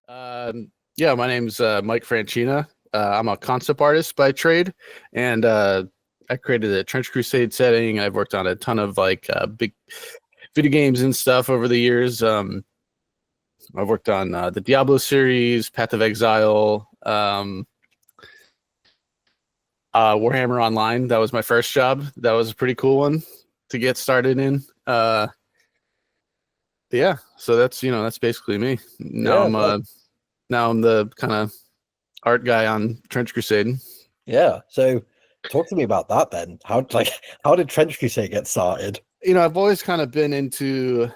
Yeah, my name's Mike Franchina. I'm a concept artist by trade, and I created a Trench Crusade setting. I've worked on a ton of big video games and stuff over the years. I've worked on the Diablo series, Path of Exile, Warhammer Online. That was my first job. That was a pretty cool one to get started in. Yeah, so that's basically me. Now Yeah, I'm no, now I'm the kind of art guy on Trench Crusade. yeah. So talk to me about that then. How did Trench Crusade get started? I've always kind of been into.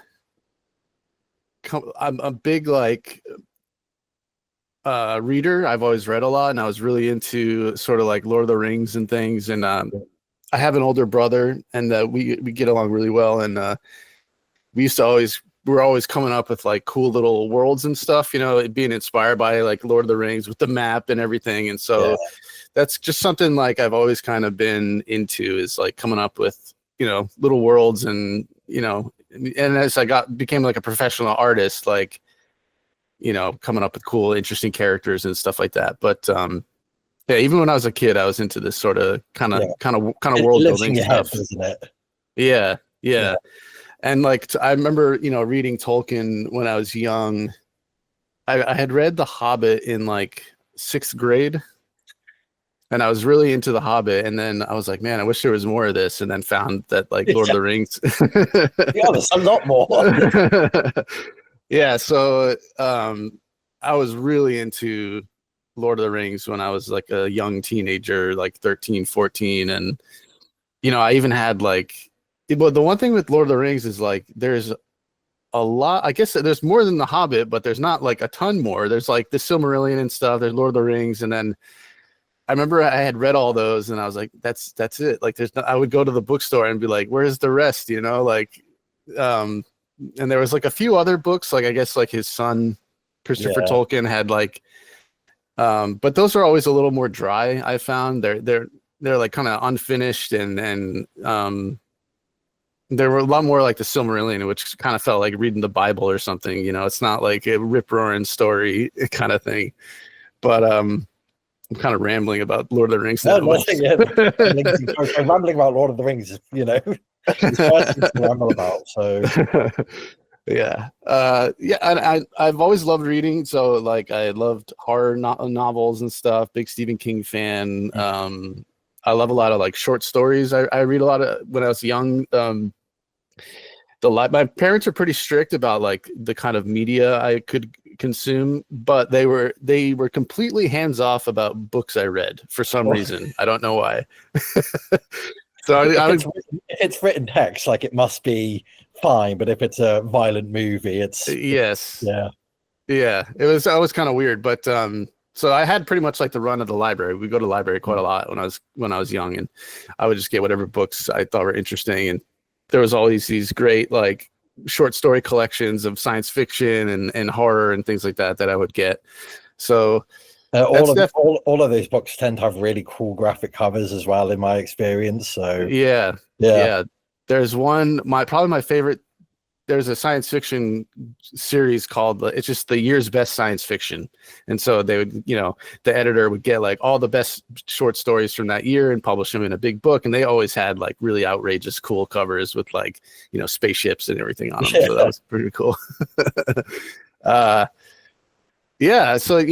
I'm a big reader. I've always read a lot, and I was really into sort of like Lord of the Rings and things. And I have an older brother, and we get along really well. And we used to always we're always coming up with like cool little worlds and stuff. Being inspired by like Lord of the Rings with the map and everything. And Yeah, so that's just something like I've always kind of been into, is like coming up with little worlds. And and as I became like a professional artist, like coming up with cool, interesting characters and stuff like that. But yeah, even when I was a kid, I was into this sort of kind of yeah. kind of It world lives in building your head, stuff. doesn't it? Yeah, Yeah. yeah. And like I remember, reading Tolkien when I was young. I had read The Hobbit in like sixth grade, and I was really into The Hobbit. And then I was like, man, I wish there was more of this. And then found that like Lord of Yeah, the Rings. to be honest, I'm not more. Yeah, so I was really into Lord of the Rings when I was like a young teenager, like 13, 14. And I even had like, well, the one thing with Lord of the Rings is like there's a lot. I guess there's more than The Hobbit, but there's not like a ton more. There's like the Silmarillion and stuff. There's Lord of the Rings, and then I remember I had read all those, and I was like, that's it. Like, there's no, I would go to the bookstore and be like, where's the rest? Um, and there was like a few other books, like I guess like his son Christopher Yeah, Tolkien had like, but those are always a little more dry. I found they're like kind of unfinished, and there were a lot more like the Silmarillion, which kind of felt like reading the Bible or something. It's not like a rip roaring story kind of thing. But I'm kind of rambling about Lord of the Rings no, now. nothing. Yeah, rambling about Lord of the Rings, it's worth to ramble about. So Yeah. Yeah. I've always loved reading. So like I loved horror novels and stuff. Big Stephen King fan. I love a lot of like short stories. I read a lot of when I was young. My parents are pretty strict about like the kind of media I could consume, but they were completely hands off about books I read for some well, reason. I don't know why. So if I would, it's written text, like it must be fine. But if it's a violent movie, yes. yeah, Yeah, it was always kind of weird, but so I had pretty much like the run of the library. We go to the library quite a lot when I was young, and I would just get whatever books I thought were interesting. And there was always these great like short story collections of science fiction and horror and things like that I would get. So all that's of all of those books tend to have really cool graphic covers as well, in my experience. So yeah, yeah, yeah. There's one probably my favorite. There's a science fiction series called it's just the year's best science fiction. And so they would, the editor would get like all the best short stories from that year and publish them in a big book. And they always had like really outrageous, cool covers with like, spaceships and everything on them. yeah, So that was pretty cool. uh, yeah. So,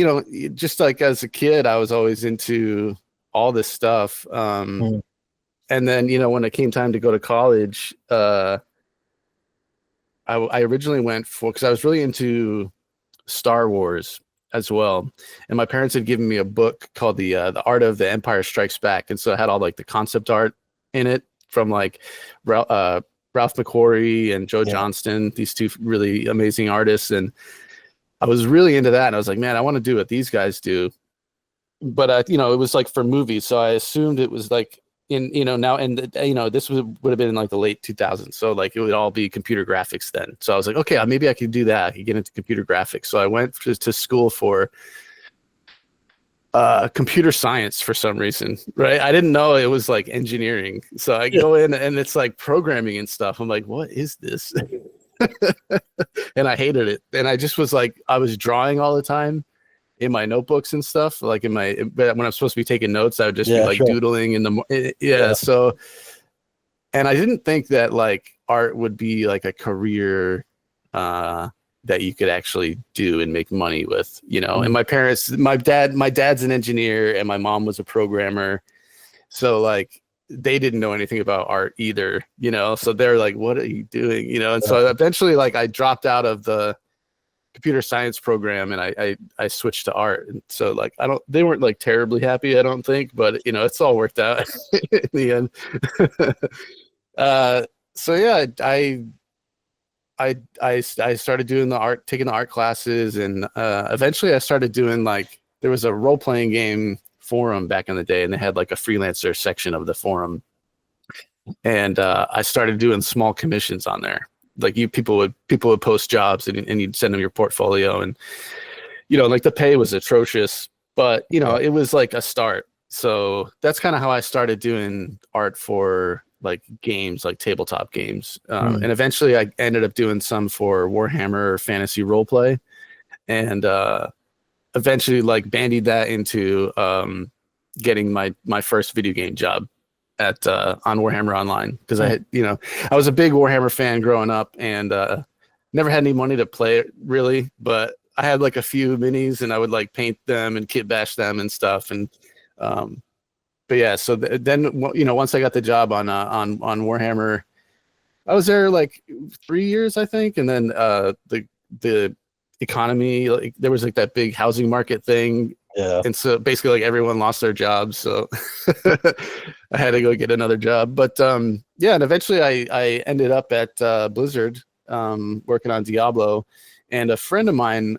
just like as a kid, I was always into all this stuff. Mm, And then, when it came time to go to college, I originally went for, because I was really into Star Wars as well, and my parents had given me a book called the Art of the Empire Strikes Back, and so it had all like the concept art in it from like Ralph McQuarrie and Joe yeah, Johnston, these two really amazing artists, and I was really into that, and I was like, man, I want to do what these guys do. But it was like for movies, so I assumed it was like in now, and this would have been in like the late 2000s, so like it would all be computer graphics then. So I was like, okay, maybe I could do that. I could get into computer graphics. So I went to school for computer science for some reason, right? I didn't know it was like engineering. So I yeah. go in and it's like programming and stuff. I'm like, what is this? and I hated it. And I just was like, I was drawing all the time in my notebooks and stuff, like but when I'm supposed to be taking notes, I would just be like doodling in the so. And I didn't think that like art would be like a career that you could actually do and make money with, you know. And my dad's an engineer and my mom was a programmer. So like they didn't know anything about art either, you know. So they're like, what are you doing? You know, and so eventually like I dropped out of the computer science program and I switched to art. And so like they weren't like terribly happy, I don't think, but you know, it's all worked out in the end. So yeah, I started doing taking the art classes, and eventually I started doing like, there was a role-playing game forum back in the day, and they had like a freelancer section of the forum, and I started doing small commissions on there. Like people would post jobs and you'd send them your portfolio, and you know, like the pay was atrocious, but you know, it was like a start. So that's kind of how I started doing art for like games, like tabletop games. And eventually I ended up doing some for Warhammer fantasy roleplay, and eventually like bandied that into getting my first video game job at on Warhammer Online, because I was a big Warhammer fan growing up, and never had any money to play it really, but I had like a few minis and I would like paint them and kit bash them and stuff. And but yeah, so then you know, once I got the job on Warhammer, I was there like 3 years, I think, and then the economy, like there was like that big housing market thing, and so basically like everyone lost their jobs, so I had to go get another job. But yeah, and eventually I ended up at Blizzard working on Diablo, and a friend of mine,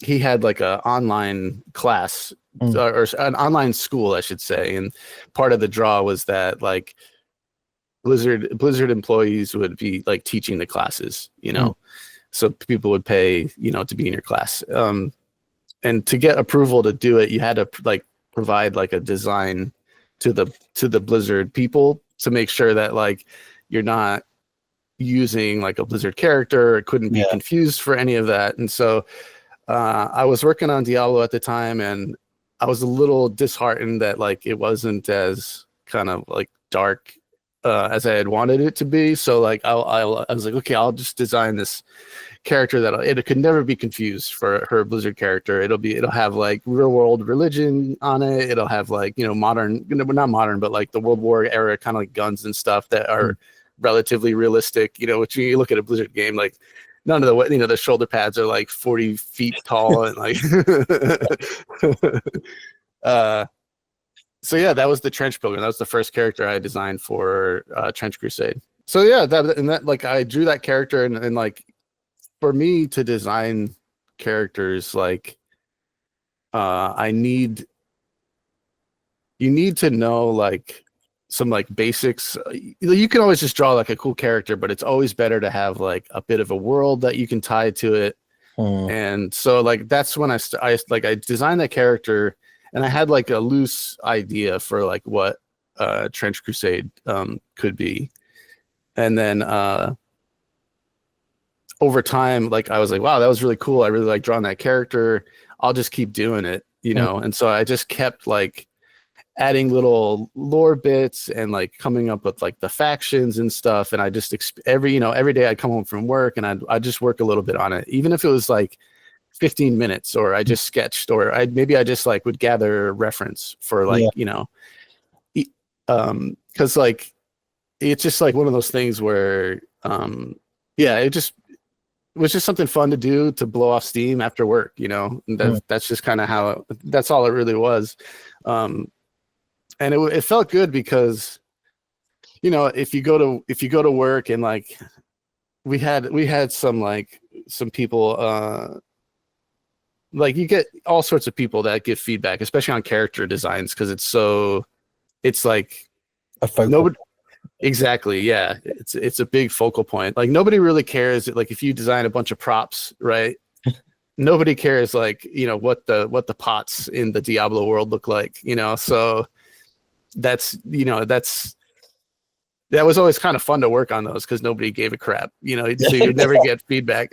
he had like a online class or an online school, I should say. And part of the draw was that like Blizzard employees would be like teaching the classes, you know, so people would pay, you know, to be in your class. And to get approval to do it, you had to like provide like a design to the Blizzard people to make sure that like you're not using like a Blizzard character. It couldn't be confused for any of that. And so I was working on Diablo at the time, and I was a little disheartened that like it wasn't as kind of like dark as I had wanted it to be. So like I was like, okay, I'll just design this character that it could never be confused for her Blizzard character. It'll have like real world religion on it. It'll have like, you know, modern, not modern, but like the World War era kind of like guns and stuff that are relatively realistic. You know, which you look at a Blizzard game, like none of the, you know, the shoulder pads are like 40 feet tall and like so yeah, that was the Trench Pilgrim. That was the first character I designed for Trench Crusade. So yeah, that like I drew that character, and like for me to design characters, like you need to know like some like basics. You can always just draw like a cool character, but it's always better to have like a bit of a world that you can tie to it. And so like that's when I designed that character, and I had like a loose idea for like what Trench Crusade could be. And then over time, like I was like, wow, that was really cool. I really like drawing that character. I'll just keep doing it, you know? And so I just kept like adding little lore bits and like coming up with like the factions and stuff. And I just every day I'd come home from work and I'd just work a little bit on it, even if it was like 15 minutes, or I just sketched, or I just like would gather reference for like, you know, because like it's just like one of those things where it was just something fun to do to blow off steam after work, you know. And that's just kind of that's all it really was. And it felt good because, you know, if you go to work and like we had some people like you get all sorts of people that give feedback, especially on character designs, because it's like nobody. Exactly. Yeah. It's a big focal point. Like nobody really cares. Like if you design a bunch of props, right? Nobody cares like, you know, what the pots in the Diablo world look like, you know? So that's that was always kind of fun to work on those because nobody gave a crap, so you'd never get feedback.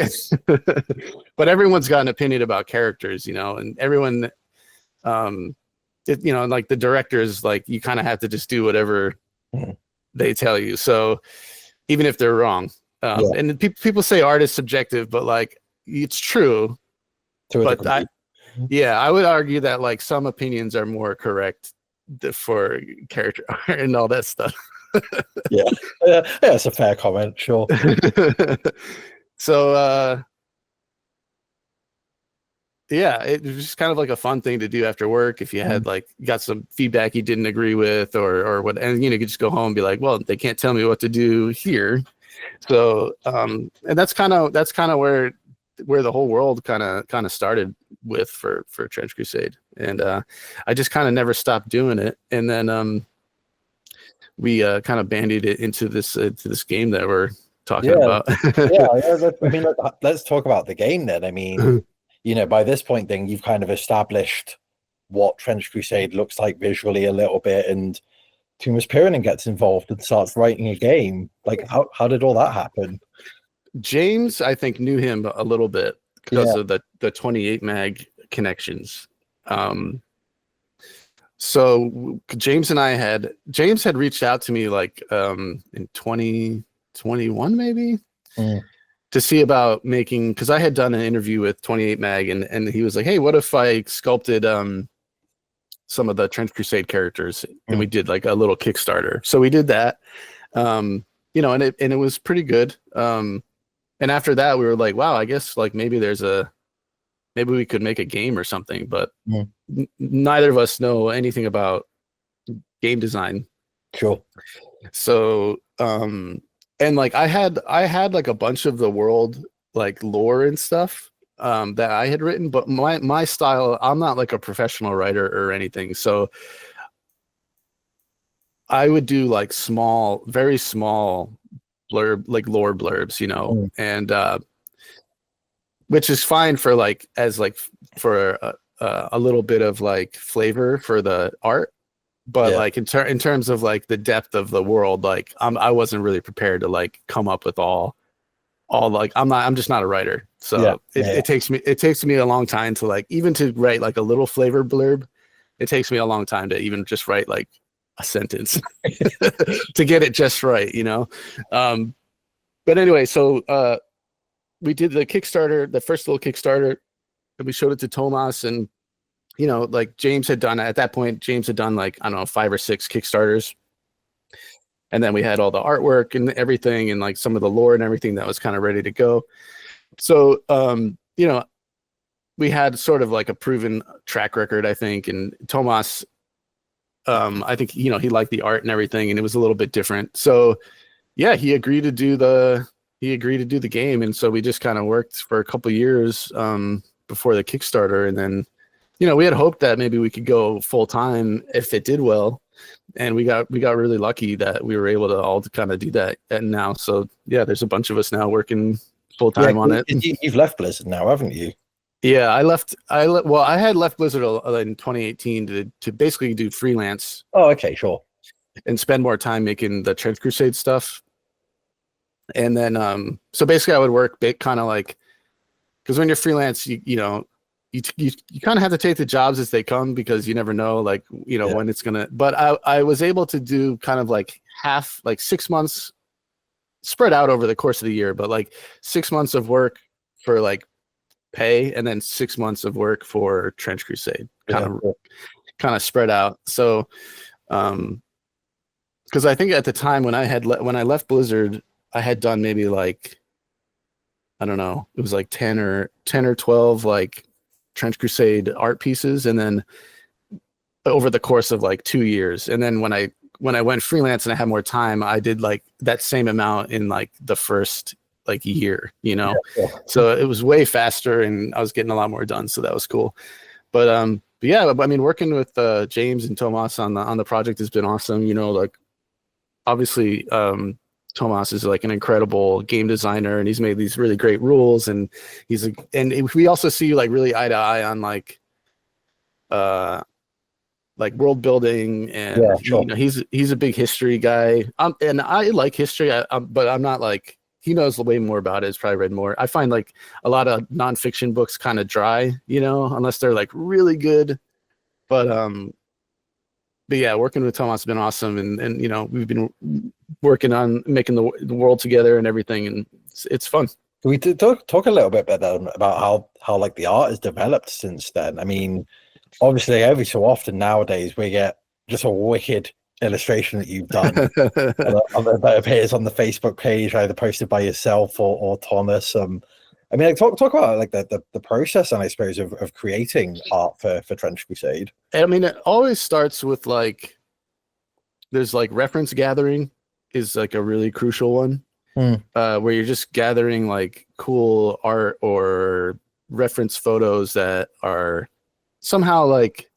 But everyone's got an opinion about characters, and everyone, like the directors, like you kind of have to just do whatever they tell you. So even if they're wrong, and people say art is subjective, but like it's true. But I would argue that like some opinions are more correct for character art and all that stuff. yeah, it's a fair comment, sure. So it was just kind of like a fun thing to do after work if you had like got some feedback you didn't agree with or what, and you could just go home and be like, well, they can't tell me what to do here. So and that's kind of where the whole world kind of started with for Trench Crusade, and I just kind of never stopped doing it, and then we kind of bandied it into this game that we're talking about. Let's talk about the game then. I mean, by this point then you've kind of established what Trench Crusade looks like visually a little bit, and Tuomas Pirinen gets involved and starts writing a game. Like how did all that happen? James, I think, knew him a little bit because of the 28 mag connections. So James had reached out to me like in 2021 maybe to see about making, because I had done an interview with 28 mag and he was like, hey, what if I sculpted some of the Trench Crusade characters and we did like a little Kickstarter. So we did that, and it was pretty good. And after that, we were like, wow, I guess like maybe we could make a game or something, but neither of us know anything about game design. Sure. So, and like I had like a bunch of the world like lore and stuff that I had written, but my style, I'm not like a professional writer or anything. So I would do like very small blurb, like lore blurbs, and which is fine for like for a little bit of like flavor for the art, but like in terms of like the depth of the world, like I wasn't really prepared to like come up with all like I'm just not a writer, so it takes me a long time to like even to write like a little flavor blurb. It takes me a long time to even just write like a sentence to get it just right, but anyway, so we did the Kickstarter, the first little Kickstarter, and we showed it to Tuomas, and like James had done at that point like, I don't know, 5 or 6 Kickstarters, and then we had all the artwork and everything and like some of the lore and everything that was kind of ready to go. So we had sort of like a proven track record, I think, and Tuomas, I think he liked the art and everything, and it was a little bit different. So yeah, he agreed to do the game, and so we just kind of worked for a couple years before the Kickstarter, and then we had hoped that maybe we could go full time if it did well, and we got really lucky that we were able to all kind of do that. And now, so yeah, there's a bunch of us now working full time on it. You've left Blizzard now, haven't you? Yeah, I had left Blizzard in 2018 to basically do freelance. Oh, okay, sure. And spend more time making the Trench Crusade stuff. And then so basically I would work kind of like, because when you're freelance, you kind of have to take the jobs as they come, because you never know like when it's gonna. But I was able to do kind of like half, like 6 months spread out over the course of the year, but like 6 months of work for like pay, and then 6 months of work for Trench Crusade, kind of spread out. So because I think at the time when I left Blizzard, I had done maybe like, I don't know, it was like 10 or 12 like Trench Crusade art pieces, and then over the course of like 2 years. And then when I went freelance and I had more time, I did like that same amount in like the first like year, So it was way faster and I was getting a lot more done. So that was cool. But yeah, I mean, working with James and Tuomas on the project has been awesome. Like obviously Tuomas is like an incredible game designer, and he's made these really great rules, and and we also see like really eye to eye on like like world building, and Yeah, sure. you know, he's a big history guy. And I like history, but I'm not like, he knows way more about it. He's probably read more. I find like a lot of nonfiction books kind of dry, you know, unless they're like really good. But yeah, working with Tuomas has been awesome, and you know, we've been working on making the world together and everything, and it's fun. We did talk a little bit about how like the art has developed since then. I mean, obviously, every so often nowadays we get just a wicked illustration that you've done that appears on the Facebook page, either posted by yourself or Thomas. I mean, like, talk about like the process, and I suppose of creating art for Trench Crusade. I mean, it always starts with like, there's like reference gathering is like a really crucial one, where you're just gathering like cool art or reference photos that are somehow like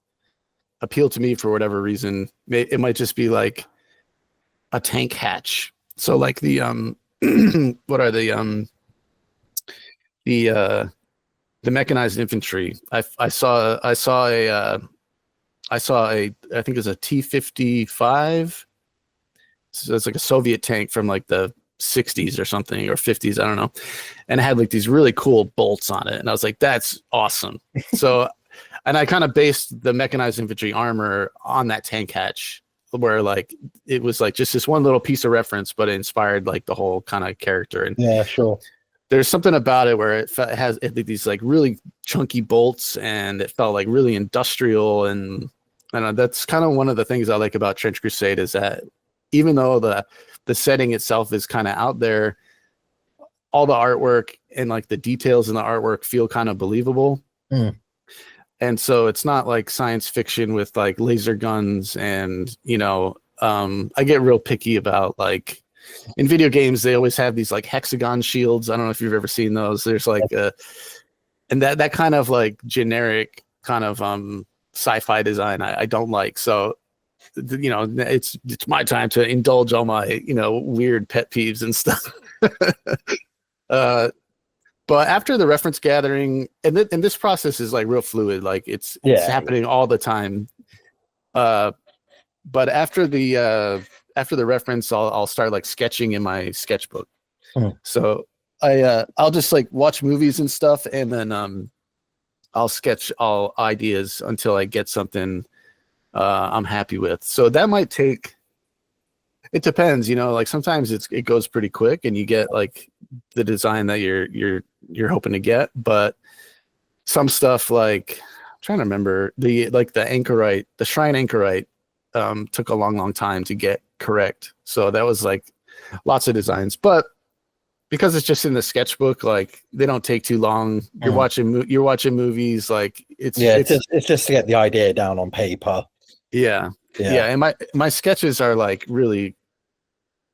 appeal to me for whatever reason. It might just be like a tank hatch. So like the what are the mechanized infantry. I saw a I think it's a T-55. So it's like a Soviet tank from like the 60s or something, or 50s, I don't know. And it had like these really cool bolts on it. And I was like, that's awesome. So, and I kind of based the mechanized infantry armor on that tank hatch, where like it was like just this one little piece of reference, but it inspired like the whole kind of character. And yeah, sure. There's something about it where it has these like really chunky bolts, and it felt like really industrial. And that's kind of one of the things I like about Trench Crusade, is that even though the setting itself is kind of out there, all the artwork and like the details in the artwork feel kind of believable. And so it's not like science fiction with like laser guns. And you know, I get real picky about like, in video games they always have these like hexagon shields. I don't know if you've ever seen those. There's like and that kind of like generic kind of sci-fi design I don't like. So you know, it's my time to indulge all my, you know, weird pet peeves and stuff. But after the reference gathering, and this process is like real fluid, like it's happening all the time. But after the reference, I'll start like sketching in my sketchbook. So I'll just like watch movies and stuff, and then I'll sketch all ideas until I get something I'm happy with. So that might take, it depends, you know, like sometimes it goes pretty quick and you get like the design that you're hoping to get. But some stuff, like I'm trying to remember, the anchorite, the shrine anchorite, took a long time to get correct. So that was like lots of designs, but because it's just in the sketchbook, like they don't take too long. You're watching movies, like it's just to get the idea down on paper. Yeah. And my sketches are like really,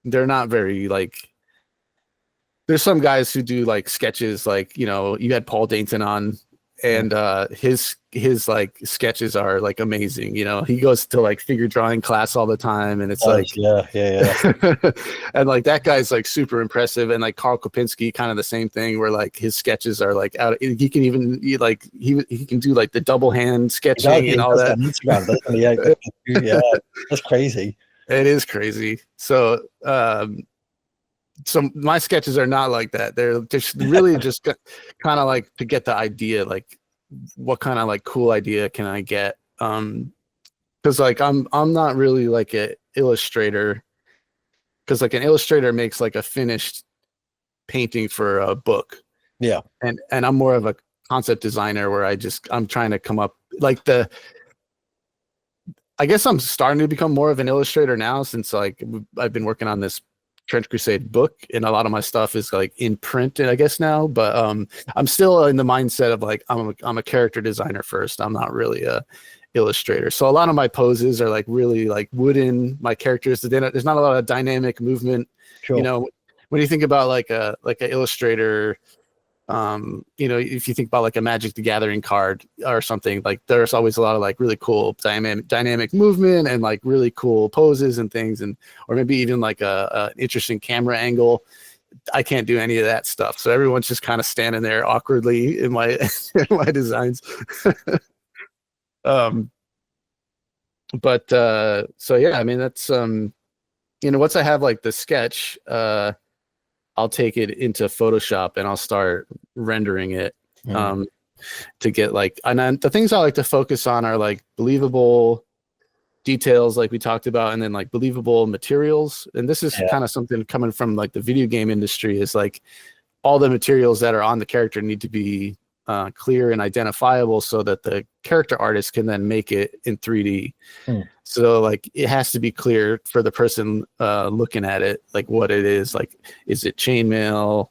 they're not very like, there's some guys who do like sketches, like, you know, you had Paul Dainton on, and his like sketches are like amazing. You know, he goes to like figure drawing class all the time, and it's like yeah. And like that guy's like super impressive. And like Karl Kopinski, kind of the same thing, where like his sketches are like out. He can even he can do like the double hand sketching and all that. Yeah, that's crazy. It is crazy. So so my sketches are not like that. They're just really just kind of like to get the idea, like what kind of like cool idea can I get? Because like I'm not really like an illustrator, because like an illustrator makes like a finished painting for a book. Yeah. And I'm more of a concept designer, where I'm trying to come up like I guess I'm starting to become more of an illustrator now, since like I've been working on this Trench Crusade book, and a lot of my stuff is like in print, I guess now. But I'm still in the mindset of like I'm a character designer first. I'm not really a illustrator. So a lot of my poses are like really like wooden. My characters, there's not a lot of dynamic movement. Sure. You know, when you think about like an illustrator, you know, if you think about like a Magic the Gathering card or something, like there's always a lot of like really cool dynamic movement and like really cool poses and things, and or maybe even like a interesting camera angle. I can't do any of that stuff, so everyone's just kind of standing there awkwardly in my in my designs. But so yeah, I mean that's once I have like the sketch, I'll take it into Photoshop and I'll start rendering it to get like, and then the things I like to focus on are like believable details like we talked about, and then like believable materials. And this is kind of something coming from like the video game industry, is like all the materials that are on the character need to be clear and identifiable so that the character artist can then make it in 3D. So like it has to be clear for the person looking at it, like what it is, like is it chainmail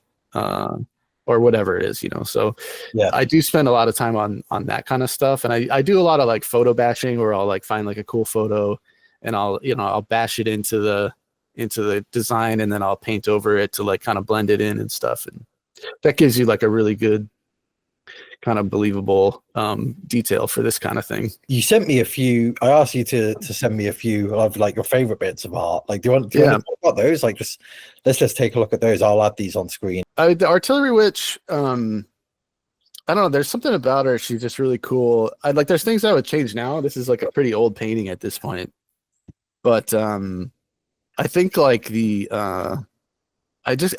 or whatever it is, so I do spend a lot of time on that kind of stuff. And I do a lot of like photo bashing, where I'll like find like a cool photo and I'll bash it into the design, and then I'll paint over it to like kind of blend it in and stuff. And that gives you like a really good kind of believable detail for this kind of thing. You sent me a few. I asked you to send me a few of like your favorite bits of art. Like, do you want to talk about those? Like, let's just take a look at those. I'll add these on screen. The Artillery Witch, I don't know, there's something about her, she's just really cool. There's things I would change now. This is like a pretty old painting at this point, but I think like I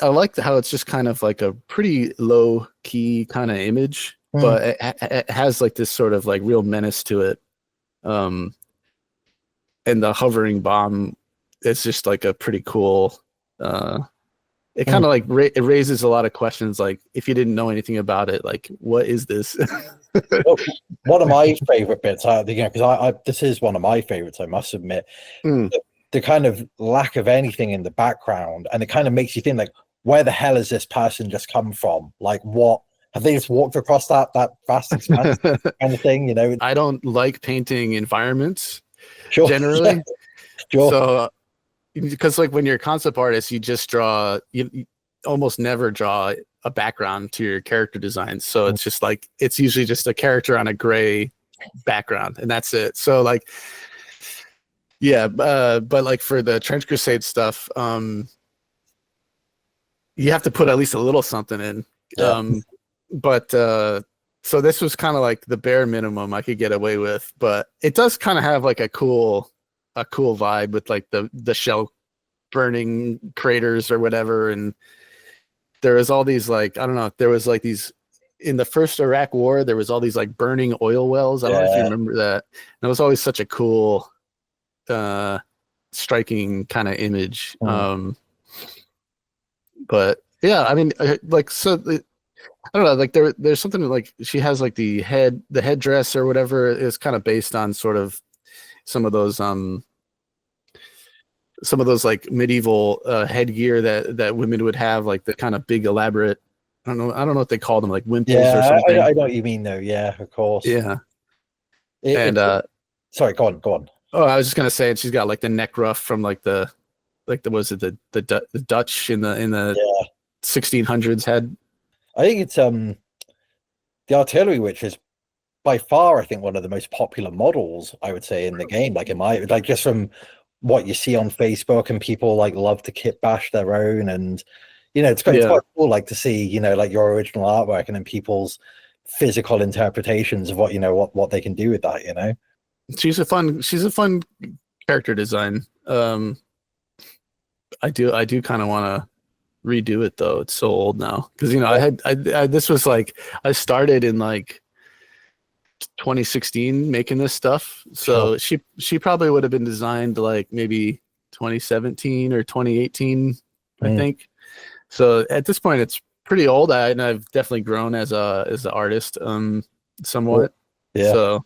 like how it's just kind of like a pretty low key kind of image, but it has like this sort of like real menace to it. And the hovering bomb, it's just like a pretty cool, it kind of like it raises a lot of questions. Like if you didn't know anything about it, like what is this? Well, one of my favorite bits, because I this is one of my favorites, I must admit. The kind of lack of anything in the background, and it kind of makes you think like, where the hell has this person just come from? Like, what have they just walked across that vast expanse kind of thing? I don't like painting environments generally. So because like when you're a concept artist, you just draw, you almost never draw a background to your character designs. So it's just like, it's usually just a character on a gray background, and that's it. So like, yeah, but like for the Trench Crusade stuff, you have to put at least a little something in. But so this was kind of like the bare minimum I could get away with, but it does kind of have like a cool vibe with like the shell burning craters or whatever. And there was all these like, I don't know, there was like these in the first Iraq war, there was all these like burning oil wells. I don't know if you remember that. And it was always such a cool striking kind of image. But yeah, I mean, like, so I don't know, like there's something like she has like the headdress or whatever is kind of based on sort of some of those like medieval headgear that women would have, like the kind of big elaborate, I don't know what they call them, like wimples or something. I know what you mean though. Yeah, of course. Yeah. Sorry, go on. Oh, I was just gonna say, she's got like the neck ruff from like the the Dutch in the 1600s had. I think it's the Artillery Witch is by far, I think, one of the most popular models, I would say, in the game. Like just from what you see on Facebook, and people like love to kit bash their own, and it's quite cool, like to see like your original artwork and then people's physical interpretations of what they can do with that. She's a fun character design. I do kind of want to redo it though. It's so old now, because I this was like, I started in like 2016 making this stuff, so she probably would have been designed like maybe 2017 or 2018, I think. So at this point, it's pretty old, and I've definitely grown as an artist, somewhat. So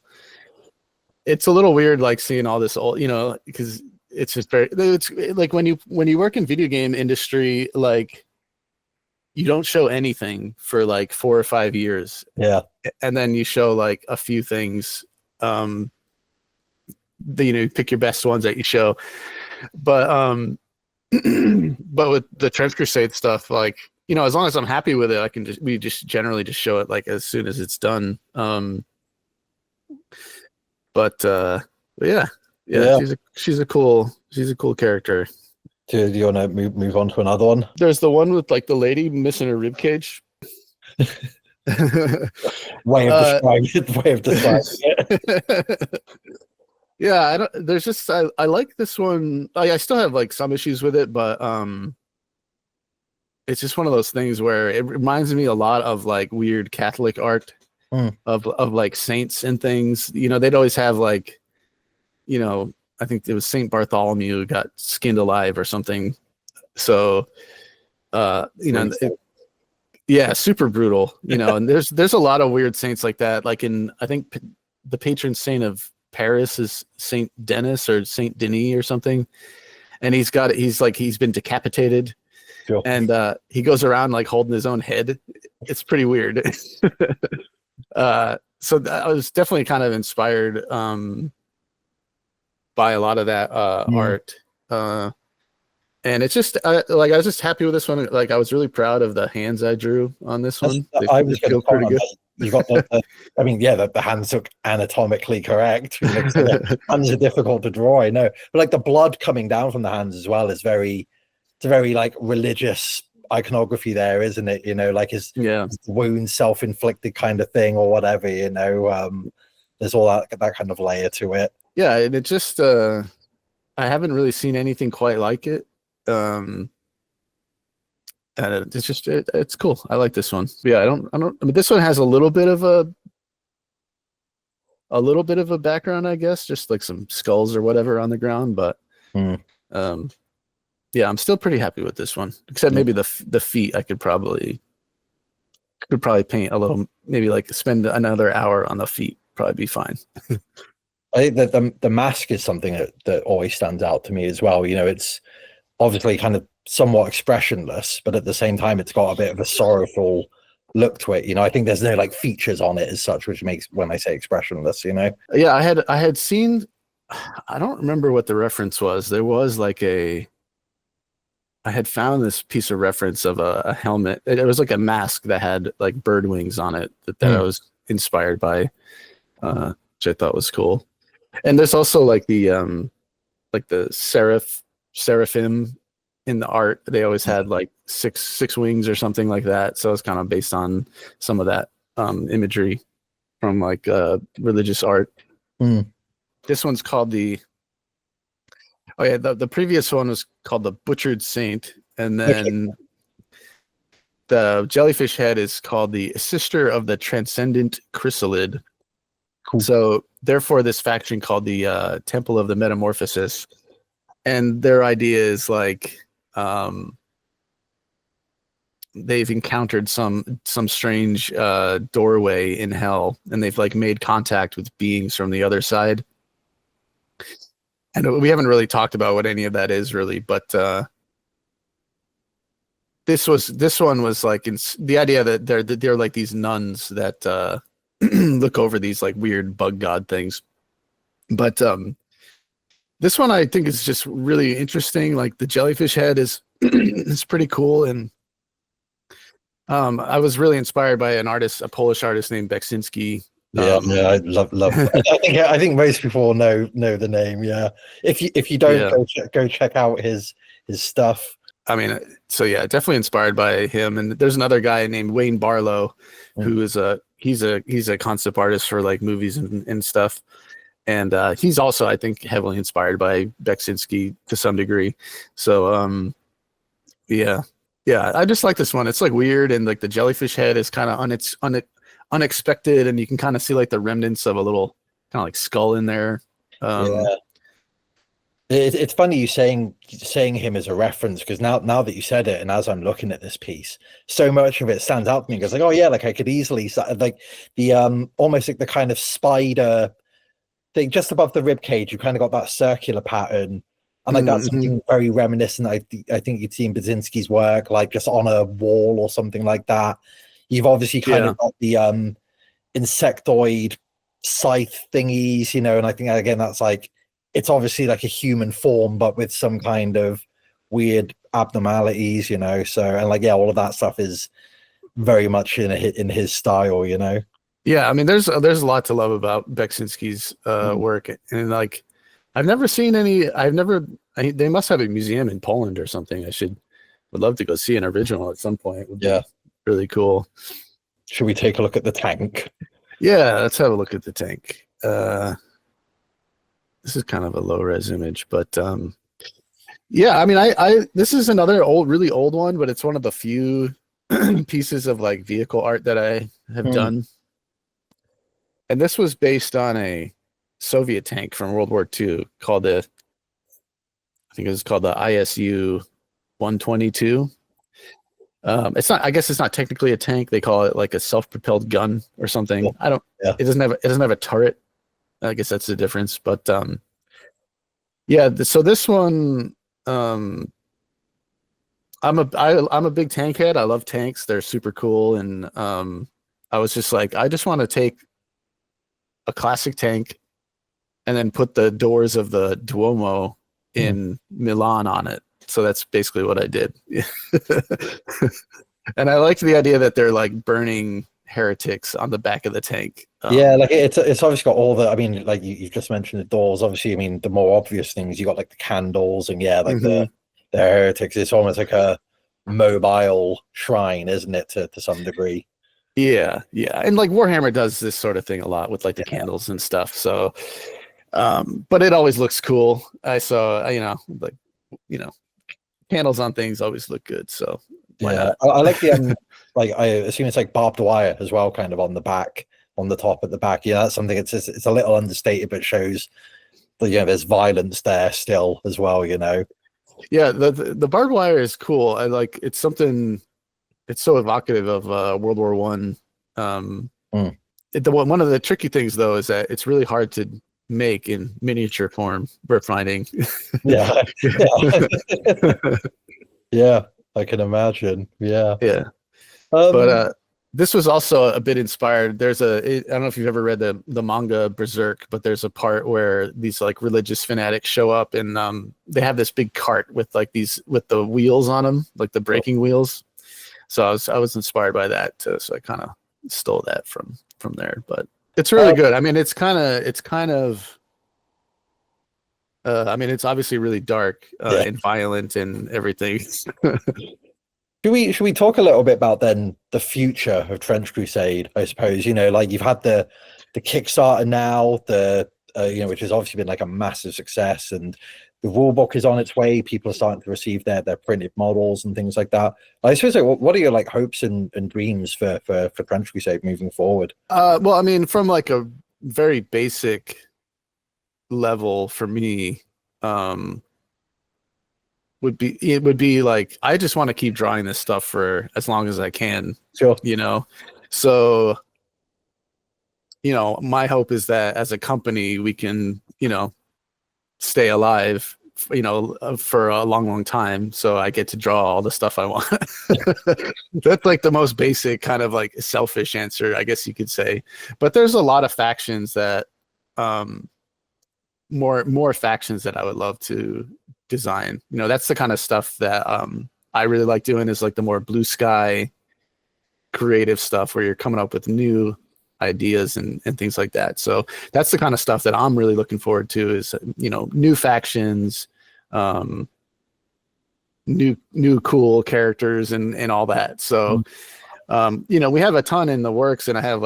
it's a little weird, like seeing all this old, because it's just it's like when you work in video game industry, like you don't show anything for like 4 or 5 years. Yeah. And then you show like a few things, pick your best ones that you show. But but with the Trench Crusade stuff, like, as long as I'm happy with it, we generally just show it like as soon as it's done. But yeah. She's a cool character. Do you want to move on to another one? There's the one with like the lady missing her rib cage. way of describing it. Yeah, I don't. There's just I like this one. I still have like some issues with it, but it's just one of those things where it reminds me a lot of like weird Catholic art Mm. of like saints and things. You know, they'd always have like, you know, I think it was Saint Bartholomew got skinned alive or something. So, you know, yeah, super brutal. You know, and there's a lot of weird saints like that. Like in, I think the patron saint of Paris is Saint Denis or Saint Denis or something, and he's been decapitated, Sure. and he goes around like holding his own head. It's pretty weird. So I was definitely kind of inspired by a lot of that art. And it's just like I was just happy with this one. Like I was really proud of the hands I drew on this one. I was they going feel pretty to good. You got I mean, yeah, the hands look anatomically correct. You know, so the hands are difficult to draw, I know. But like the blood coming down from the hands as well is it's a very like religious iconography there, isn't it? You know, like his wound self-inflicted kind of thing or whatever, you know. There's all that kind of layer to it. Yeah, and it just I haven't really seen anything quite like it. And it's cool. I like this one. But yeah, I mean this one has a little bit of a background, I guess, just like some skulls or whatever on the ground, but yeah, I'm still pretty happy with this one. Except maybe the feet I could probably paint a little, maybe like spend another hour on the feet, probably be fine. I think that the mask is something that always stands out to me as well. You know, it's obviously kind of somewhat expressionless, but at the same time, it's got a bit of a sorrowful look to it. You know, I think there's no like features on it as such, which makes when I say expressionless, you know. Yeah, I had seen, I don't remember what the reference was. There was like I had found this piece of reference of a helmet. It was like a mask that had like bird wings on it that I was inspired by, which I thought was cool. And there's also like the seraphim in the art. They always had like six wings or something like that. So it's kind of based on some of that imagery from like religious art. This one's called the previous one was called the Butchered Saint, and then the jellyfish head is called the Sister of the Transcendent Chrysalid. Cool. So therefore this faction called the Temple of the Metamorphosis, and their idea is like they've encountered some strange doorway in hell, and they've like made contact with beings from the other side. And we haven't really talked about what any of that is really, but this one was like the idea that they're like these nuns that look over these like weird bug god things. But this one I think is just really interesting. Like the jellyfish head is is pretty cool, and I was really inspired by a Polish artist named Beksinski. Yeah, I love. I think most people know the name. Yeah, if you don't, go check out his stuff. I mean, so yeah, definitely inspired by him. And there's another guy named Wayne Barlow, who is he's a concept artist for like movies and stuff. And he's also, I think, heavily inspired by Beksinski to some degree. So yeah, I just like this one. It's like weird, and like the jellyfish head is kind of unexpected, and you can kind of see like the remnants of a little kind of like skull in there. Yeah. It's funny you saying him as a reference, because now that you said it, and as I'm looking at this piece, so much of it stands out to me because like, oh yeah, like I could easily like the almost like the kind of spider thing just above the rib cage. You kind of got that circular pattern, and like that's something very reminiscent. I think you'd seen Basinski's work like just on a wall or something like that. You've obviously kind of got the insectoid scythe thingies, you know, and I think again that's like, it's obviously like a human form, but with some kind of weird abnormalities, you know. So, and like, yeah, all of that stuff is very much in his style, you know. Yeah, I mean, there's a lot to love about Beksinski's work, and like, I've never seen any. They must have a museum in Poland or something. Would love to go see an original at some point. Would be really cool. Should we take a look at the tank? Yeah, let's have a look at the tank. This is kind of a low res image, but yeah, I mean, I this is another really old one, but it's one of the few pieces of like vehicle art that I have done. And this was based on a Soviet tank from World War II called I think it was called the ISU 122. It's not. I guess it's not technically a tank. They call it like a self-propelled gun or something. I don't. Yeah. It doesn't have a turret. I guess that's the difference. But yeah. So this one, I'm a big tank head. I love tanks. They're super cool. And I was just like, I just want to take a classic tank and then put the doors of the Duomo in Milan on it. So that's basically what I did. And I liked the idea that they're like burning heretics on the back of the tank. Yeah, like it's obviously got all the, I mean, like you've just mentioned the doors. Obviously, I mean, the more obvious things, you got like the candles and yeah, like the heretics. It's almost like a mobile shrine, isn't it, to some degree? Yeah. And like Warhammer does this sort of thing a lot with like the candles and stuff. So but it always looks cool. I saw, candles on things always look good. So why not? I like the like I assume it's like barbed wire as well, kind of on the back, on the top at the back. Yeah, that's something. It's a little understated, but shows that there's violence there still as well. Yeah, the barbed wire is cool. I like it's something. It's so evocative of World War One. One of the tricky things though is that it's really hard to make in miniature form. We're finding. Yeah. Yeah, I can imagine. Yeah. But this was also a bit inspired. I don't know if you've ever read the manga Berserk, but there's a part where these like religious fanatics show up and they have this big cart with like with the wheels on them, like the braking wheels. So I was inspired by that too. So I kind of stole that from there, but it's really good. I mean, it's obviously really dark and violent and everything. Should we talk a little bit about then the future of Trench Crusade? I suppose like you've had the Kickstarter now, which has obviously been like a massive success, and the rule book is on its way. People are starting to receive their printed models and things like that. I suppose what are your like hopes and dreams for Trench Crusade moving forward? Well, I mean, from like a very basic level for me, would be like I just want to keep drawing this stuff for as long as I can. Sure. So my hope is that as a company we can stay alive for a long time, so I get to draw all the stuff I want. That's like the most basic kind of like selfish answer, I guess you could say. But there's a lot of factions that more factions that I would love to design. That's the kind of stuff that I really like doing, is like the more blue sky creative stuff where you're coming up with new ideas and things like that. So that's the kind of stuff that I'm really looking forward to, is new factions, new cool characters and all that. So we have a ton in the works, and I have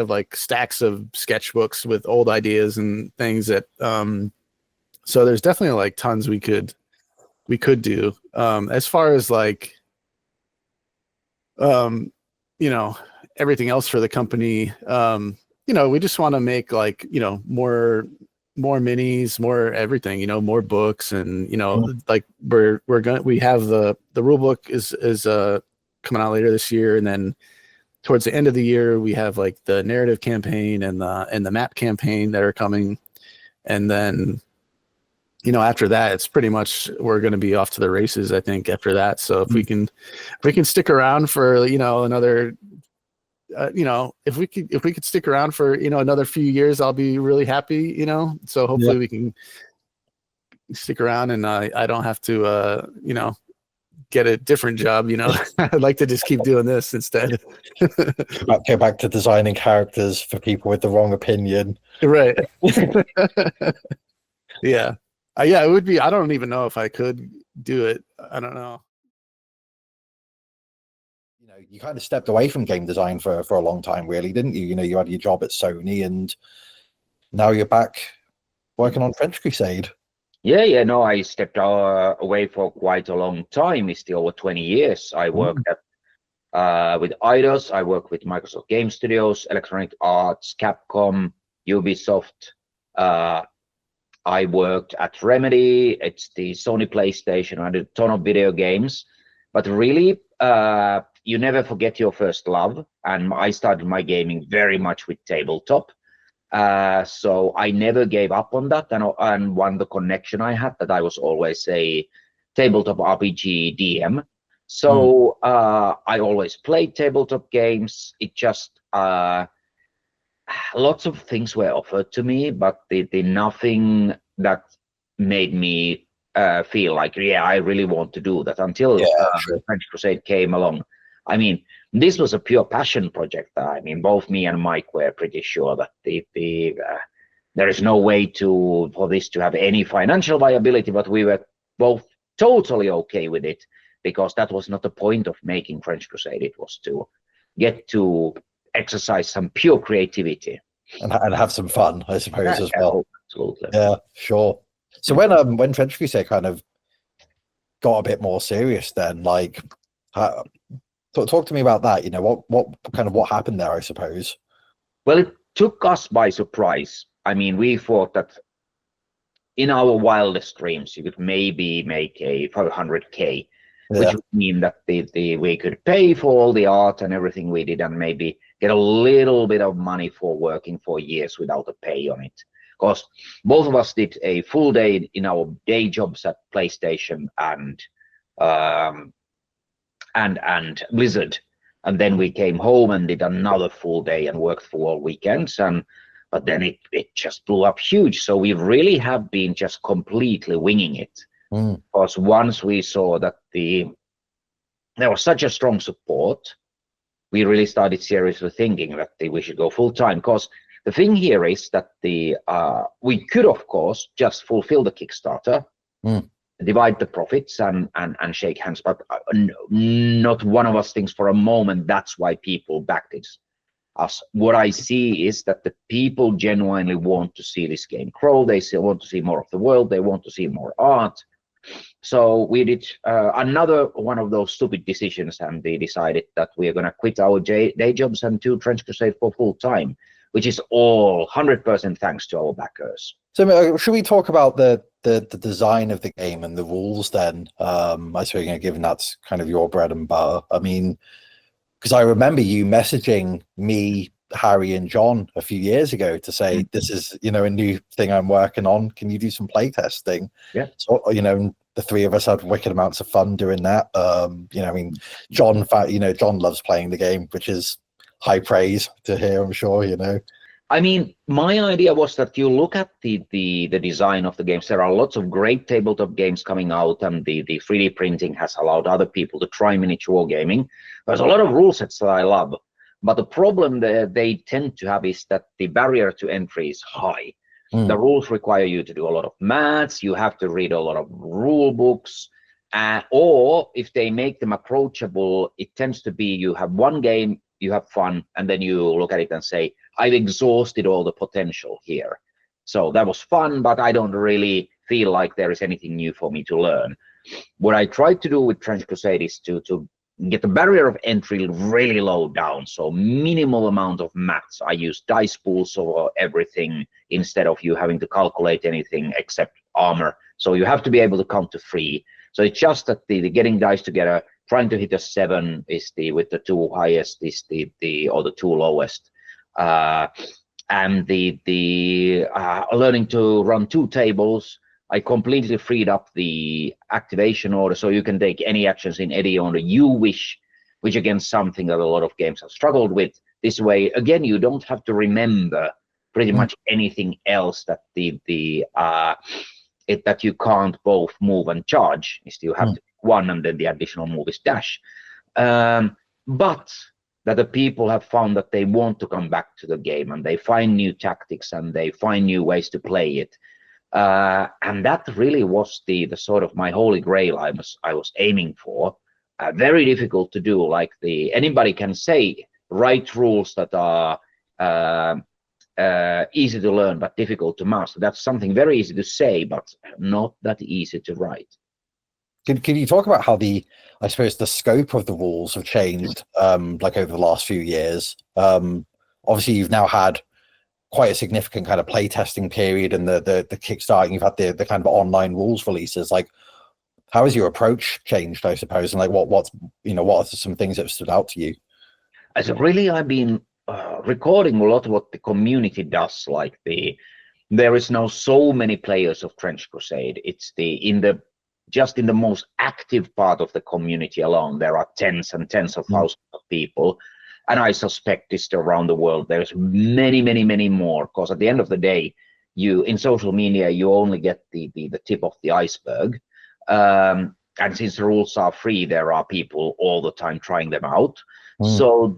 like stacks of sketchbooks with old ideas and things that so there's definitely like tons we could do. As far as like everything else for the company, we just want to make like more minis, more everything, more books, and like we have the rule book is coming out later this year, and then towards the end of the year we have like the narrative campaign and the map campaign that are coming, and then after that it's pretty much we're going to be off to the races, I think, after that. So if we can stick around for another if we could stick around for another few years, I'll be really happy. So hopefully we can stick around, and I don't have to get a different job. I'd like to just keep doing this instead. Go back to designing characters for people with the wrong opinion. Right. Yeah. It would be. I don't even know if I could do it. I don't know. You kind of stepped away from game design for a long time, really, didn't you? You had your job at Sony, and now you're back working on Trench Crusade. Yeah, no, I stepped away for quite a long time. It's still over 20 years. I worked with Eidos, I worked with Microsoft Game Studios, Electronic Arts, Capcom, Ubisoft. I worked at Remedy, it's the Sony PlayStation. I did a ton of video games, but really, you never forget your first love. And I started my gaming very much with tabletop. So I never gave up on that. And one the connection I had, that I was always a tabletop RPG DM. So I always played tabletop games. It just lots of things were offered to me, but the nothing that made me feel like, yeah, I really want to do that, until Trench Crusade came along. I mean, this was a pure passion project. I mean, both me and Mike were pretty sure that there is no way for this to have any financial viability, but we were both totally okay with it, because that was not the point of making Trench Crusade. It was to get to exercise some pure creativity and have some fun, I suppose, as well. Absolutely. Yeah, sure. So when Trench Crusade kind of got a bit more serious, then like, talk to me about that. You know, what happened there, I suppose. Well, it took us by surprise. I mean, we thought that in our wildest dreams, you could maybe make a 500K, which would mean that we could pay for all the art and everything we did, and maybe get a little bit of money for working for years without a pay on it. Because both of us did a full day in our day jobs at PlayStation and Blizzard, and then we came home and did another full day and worked for all weekends. But then it just blew up huge. So we really have been just completely winging it. Because once we saw that there was such a strong support, we really started seriously thinking that we should go full time. Because the thing here is that we could, of course, just fulfill the Kickstarter, divide the profits and shake hands, but not one of us thinks for a moment that's why people backed us. What I see is that the people genuinely want to see this game grow. They still want to see more of the world. They want to see more art. So we did another one of those stupid decisions, and they decided that we are going to quit our day jobs and do Trench Crusade for full time, which is all 100% thanks to our backers. So should we talk about the design of the game and the rules then? I suppose, given that's kind of your bread and butter. I mean, because I remember you messaging me, Harry, and John a few years ago to say, this is, a new thing I'm working on. Can you do some play testing? Yeah. So, the three of us had wicked amounts of fun doing that. John, John loves playing the game, which is high praise to hear, I'm sure, I mean, my idea was that you look at the design of the games. There are lots of great tabletop games coming out, and the 3D printing has allowed other people to try miniature wargaming. There's a lot of rule sets that I love, but the problem that they tend to have is that the barrier to entry is high. The rules require you to do a lot of maths. You have to read a lot of rule books, or if they make them approachable, it tends to be you have one game, you have fun, and then you look at it and say, I've exhausted all the potential here. So that was fun, but I don't really feel like there is anything new for me to learn. What I tried to do with Trench Crusade is to get the barrier of entry really low down. So minimal amount of maths. I use dice pools for everything instead of you having to calculate anything except armor. So you have to be able to count to 3. So it's just that the getting dice together, trying to hit a 7 is with the 2 highest is the 2 lowest. And the learning to run 2 tables, I completely freed up the activation order, so you can take any actions in any order you wish, which again something that a lot of games have struggled with. This way, again, you don't have to remember pretty much anything else that that you can't both move and charge. You still have to pick one, and then the additional move is dash. But that the people have found that they want to come back to the game, and they find new tactics and they find new ways to play it. And that really was the sort of my holy grail I was aiming for. Very difficult to do. Like anybody can say write rules that are easy to learn but difficult to master. That's something very easy to say, but not that easy to write. Can you talk about how I suppose the scope of the rules have changed, like over the last few years? Obviously, you've now had quite a significant kind of playtesting period, and the Kickstarter. You've had the kind of online rules releases. Like, how has your approach changed, I suppose, and like what are some things that have stood out to you? As really, I've been recording a lot of what the community does. Like there is now so many players of Trench Crusade. It's just in the most active part of the community alone, there are tens and tens of thousands of people. And I suspect this around the world, there's many more, because at the end of the day, in social media, you only get the tip of the iceberg. And since the rules are free, there are people all the time trying them out. So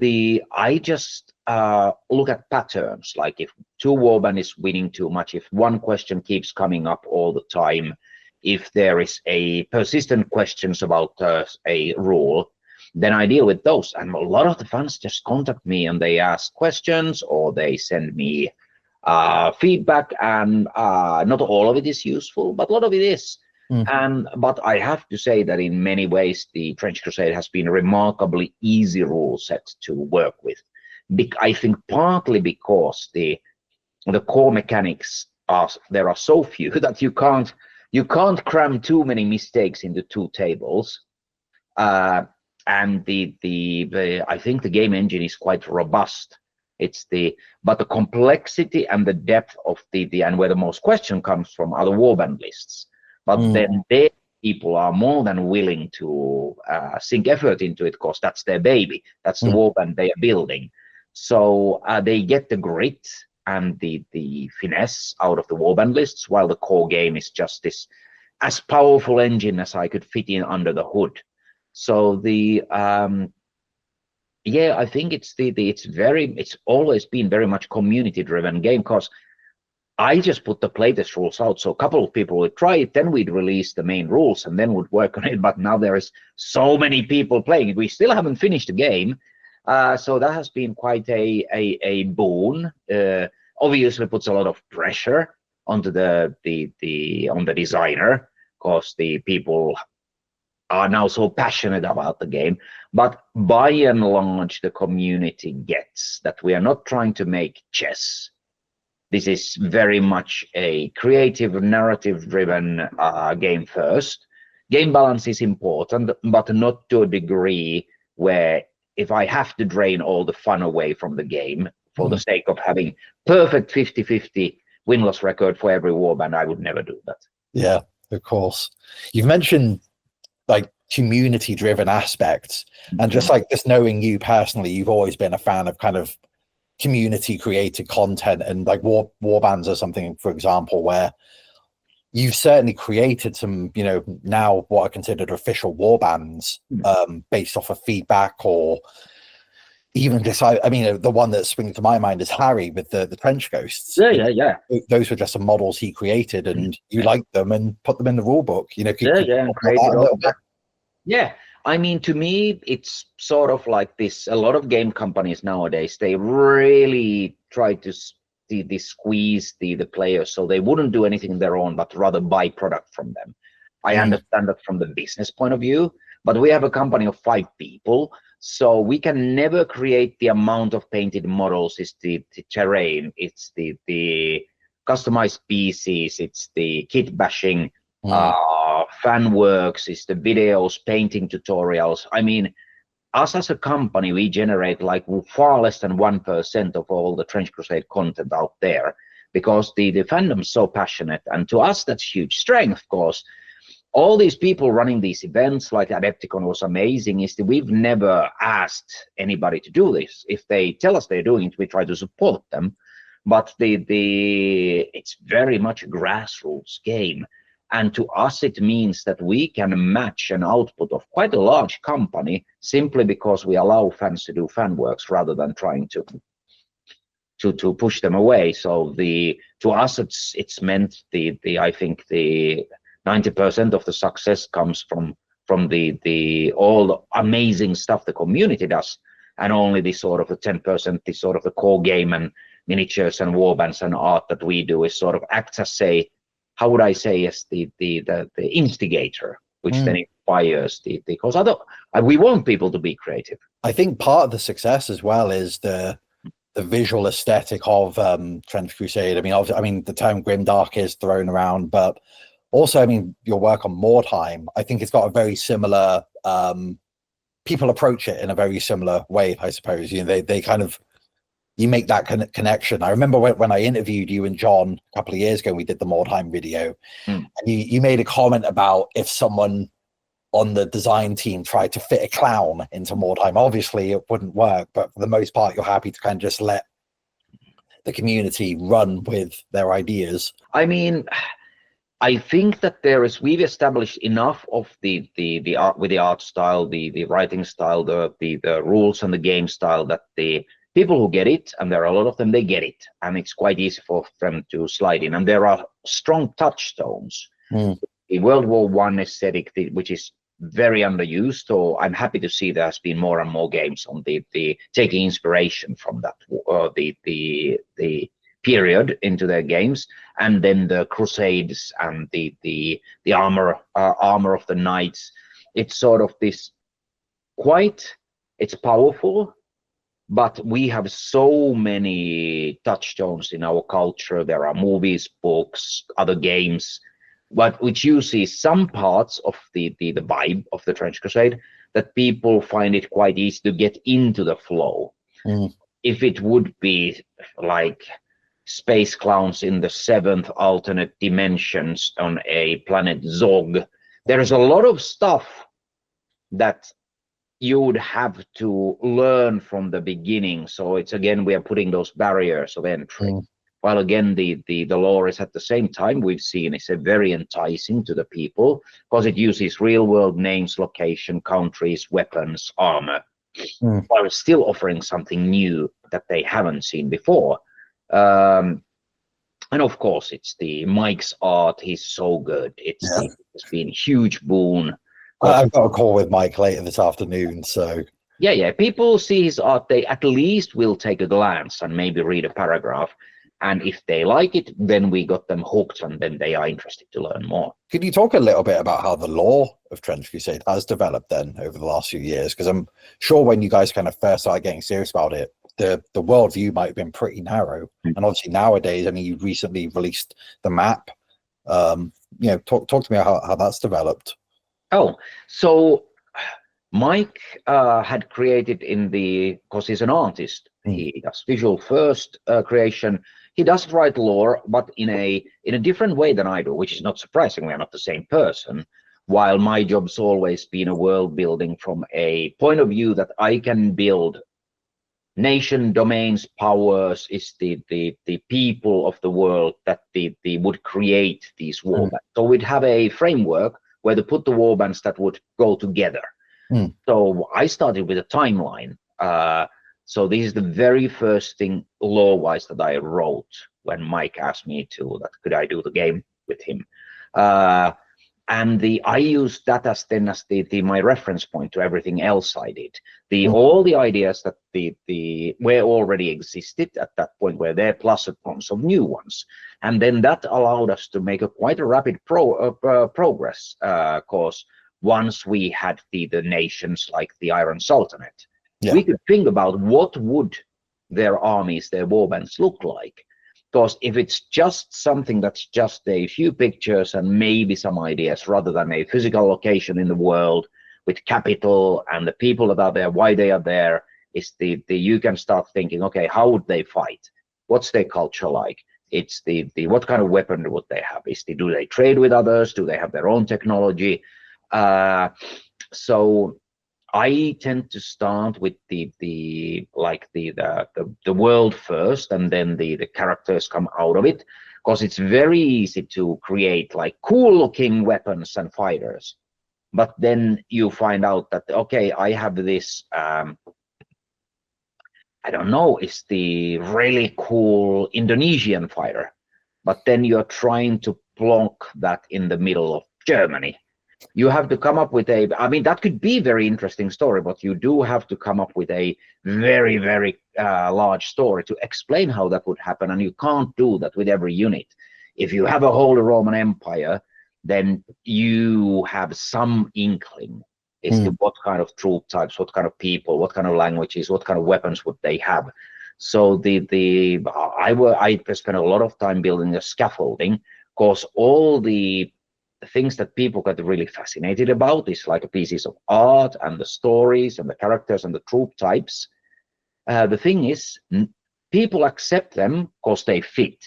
I just look at patterns, like if two warband is winning too much, if one question keeps coming up all the time, if there is a persistent questions about a rule, then I deal with those. And a lot of the fans just contact me and they ask questions or they send me feedback, and not all of it is useful, but a lot of it is. But I have to say that in many ways, the Trench Crusade has been a remarkably easy rule set to work with. I think partly because the core mechanics there are so few that you can't cram too many mistakes into two tables. And I think the game engine is quite robust. But the complexity and the depth of and where the most question comes from are the warband lists. But then people are more than willing to sink effort into it, because that's their baby. That's the warband they are building. So they get the grit and the finesse out of the warband lists, while the core game is just this as powerful engine as I could fit in under the hood. So I think it's always been very much community driven game, because I just put the playtest rules out, so a couple of people would try it, then we'd release the main rules and then would work on it. But now there is so many people playing it, we still haven't finished the game, so that has been quite a boon. Obviously puts a lot of pressure onto the designer, because the people are now so passionate about the game. But by and large, the community gets that we are not trying to make chess. This is very much a creative, narrative-driven game first. Game balance is important, but not to a degree where if I have to drain all the fun away from the game for the sake of having perfect 50-50 win-loss record for every warband, I would never do that. Yeah, of course. You've mentioned like community-driven aspects, and just like just knowing you personally, you've always been a fan of kind of community created content, and like warbands are something, for example, where you've certainly created some, now what are considered official warbands based off of feedback, or even just the one that springs to my mind is Harry with the trench ghosts. Yeah. Those were just some models he created, and you liked them and put them in the rule book. Yeah. I mean, to me, it's sort of like this. A lot of game companies nowadays, they really try to squeeze the players, so they wouldn't do anything their own, but rather buy product from them. I understand that from the business point of view, but we have a company of 5 people, so we can never create the amount of painted models. It's the terrain, it's the customized PCs, it's the kit bashing, fan works, it's the videos, painting tutorials. I mean, us as a company, we generate like far less than 1% of all the Trench Crusade content out there, because the fandom's so passionate, and to us that's huge strength, because all these people running these events, like Adepticon was amazing, is that we've never asked anybody to do this. If they tell us they're doing it, we try to support them, but it's very much a grassroots game. And to us, it means that we can match an output of quite a large company simply because we allow fans to do fan works rather than trying to push them away. So to us, it's meant I think the 90% of the success comes from the all the amazing stuff the community does, and only the sort of the 10%, the sort of the core game and miniatures and warbands and art that we do is sort of acts as how would I say, as the instigator, which then inspires because we want people to be creative. I think part of the success as well is the visual aesthetic of Trench Crusade. I mean, obviously, I mean, the term grimdark is thrown around, but also, I mean, your work on Mordheim, I think it's got a very similar, people approach it in a very similar way, I suppose. You know, they kind of, you make that connection. I remember when I interviewed you and John a couple of years ago, we did the Mordheim video, and you made a comment about if someone on the design team tried to fit a clown into Mordheim. Obviously, it wouldn't work, but for the most part, you're happy to kind of just let the community run with their ideas. I mean, I think that we've established enough of the art with the art style, the writing style, the rules and the game style that the people who get it, and there are a lot of them, they get it, and it's quite easy for them to slide in. And there are strong touchstones. The World War I aesthetic, which is very underused, so I'm happy to see there has been more and more games on the taking inspiration from that the period into their games, and then the Crusades and the armor of the knights. It's sort of this it's powerful, but we have so many touchstones in our culture. There are movies, books, other games, which uses some parts of the vibe of the Trench Crusade that people find it quite easy to get into the flow. If it would be like space clowns in the 7th alternate dimensions on a planet Zog, there is a lot of stuff that you would have to learn from the beginning. So it's, again, we are putting those barriers of entry. While again, the lore is at the same time, we've seen, it's a very enticing to the people because it uses real world names, location, countries, weapons, armor, while still offering something new that they haven't seen before. And of course, it's the Mike's art. He's so good. It's been a huge boon. I've got a call with Mike later this afternoon, so yeah. People see his art, they at least will take a glance and maybe read a paragraph. And if they like it, then we got them hooked, and then they are interested to learn more. Could you talk a little bit about how the lore of Trench Crusade has developed then over the last few years? Because I'm sure when you guys kind of first started getting serious about it, the worldview might have been pretty narrow. And obviously nowadays, I mean, you recently released the map. You know, talk to me about how that's developed. Oh, so Mike had created because he's an artist. He does visual first creation. He does write lore, but in a different way than I do, which is not surprising. We are not the same person. While my job's always been a world building from a point of view that I can build nation, domains, powers, is the people of the world that they would create these warbands. So we'd have a framework where to put the warbands that would go together. So I started with a timeline. So this is the very first thing lore-wise that I wrote when Mike asked me could I do the game with him. And I used that as my reference point to everything else I did. All the ideas that were already existed at that point were there, plus a bunch of new ones. And then that allowed us to make quite a rapid progress, because once we had the nations like the Iron Sultanate, we could think about what would their armies, their warbands look like. Because if it's just something that's just a few pictures and maybe some ideas, rather than a physical location in the world with capital and the people that are there, why they are there, is you can start thinking, okay, how would they fight? What's their culture like? It's what kind of weapon would they have? Do they trade with others? Do they have their own technology? So I tend to start with the world first, and then the characters come out of it, because it's very easy to create like cool looking weapons and fighters, but then you find out that, okay, I have this I don't know, it's the really cool Indonesian fighter, but then you're trying to plonk that in the middle of Germany. You have to come up with a, I mean, that could be a very interesting story, but you do have to come up with a very, very large story to explain how that would happen. And you can't do that with every unit. If you have a whole Roman Empire, then you have some inkling as to what kind of troop types, what kind of people, what kind of languages, what kind of weapons would they have. So I spent a lot of time building the scaffolding, because all the things that people get really fascinated about is like pieces of art and the stories and the characters and the troop types. The thing is, people accept them because they fit.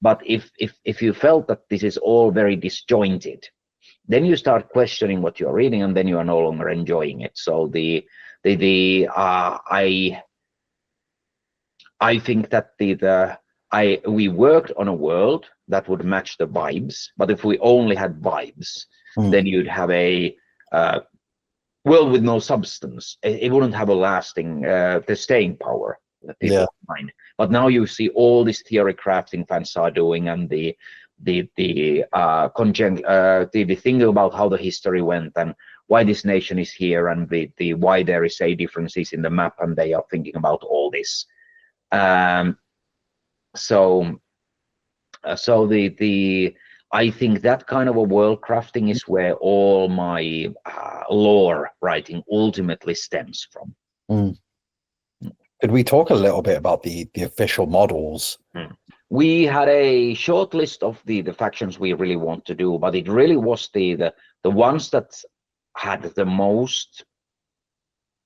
But if you felt that this is all very disjointed, then you start questioning what you're reading, and then you are no longer enjoying it. So I think that we worked on a world that would match the vibes, but if we only had vibes, then you'd have a world with no substance. It wouldn't have a lasting, the staying power that people find. But now you see all this theory crafting fans are doing, and the thing about how the history went and why this nation is here, and the why there is a differences in the map, and they are thinking about all this. I think that kind of a world crafting is where all my lore writing ultimately stems from. Could we talk a little bit about the official models? We had a short list of the factions we really want to do, but it really was the ones that had the most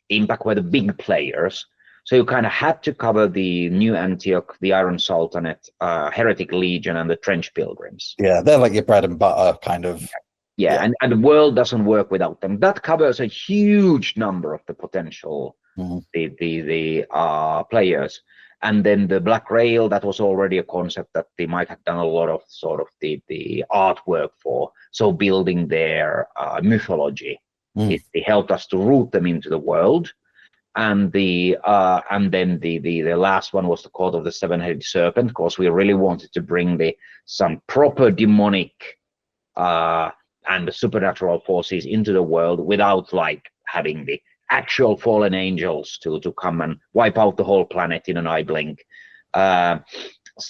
impact were the big players. So you kind of had to cover the New Antioch, the Iron Sultanate, Heretic Legion, and the Trench Pilgrims. Yeah, they're like your bread and butter kind of. Yeah. And the world doesn't work without them. That covers a huge number of the potential players. And then the Black Rail, that was already a concept that they might have done a lot of sort of the artwork for. So building their mythology, it helped us to root them into the world. And then the last one was the Court of the Seven-Headed Serpent, because we really wanted to bring some proper demonic and the supernatural forces into the world without like having the actual fallen angels to come and wipe out the whole planet in an eye blink. But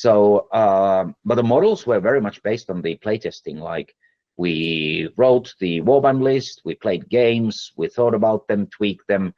the models were very much based on the playtesting. Like, we wrote the warband list, we played games, we thought about them, tweaked them,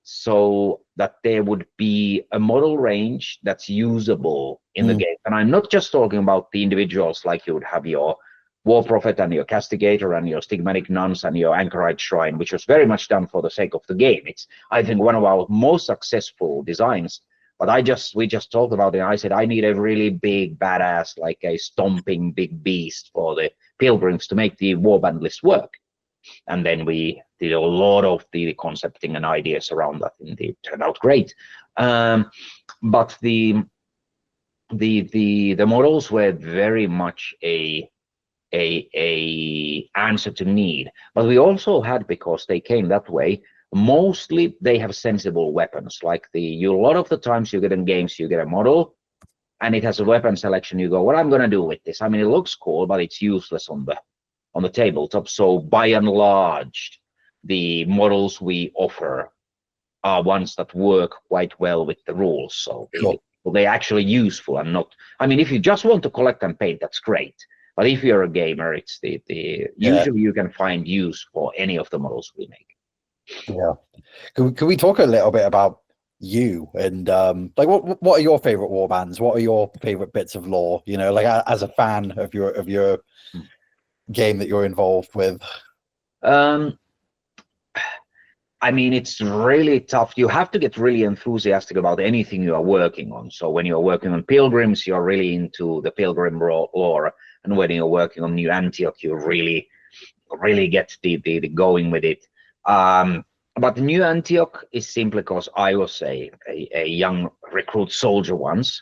so that there would be a model range that's usable in the game. And I'm not just talking about the individuals, like you would have your War Prophet and your Castigator and your Stigmatic Nuns and your Anchorite Shrine, which was very much done for the sake of the game. It's, I think, one of our most successful designs. But we just talked about it, and I said, I need a really big badass, like a stomping big beast for the Pilgrims to make the warband list work. And then we did a lot of the concepting and ideas around that, and it turned out great. But the models were very much a answer to need. But we also had, because they came that way, mostly they have sensible weapons. Like a lot of the times you get in games, you get a model and it has a weapon selection. You go, what I'm going to do with this? I mean, it looks cool, but it's useless on the tabletop. So by and large, the models we offer are ones that work quite well with the rules. So they're actually useful and not, I mean, if you just want to collect and paint, that's great. But if you're a gamer, it's usually you can find use for any of the models we make. Yeah. Can we talk a little bit about you and like what are your favorite warbands? What are your favorite bits of lore? You know, like as a fan of your game that you're involved with. I mean, it's really tough. You have to get really enthusiastic about anything you are working on. So when you're working on Pilgrims, you're really into the Pilgrim lore. And when you're working on New Antioch, you really get the going with it. But New Antioch is simply because I was a young recruit soldier once.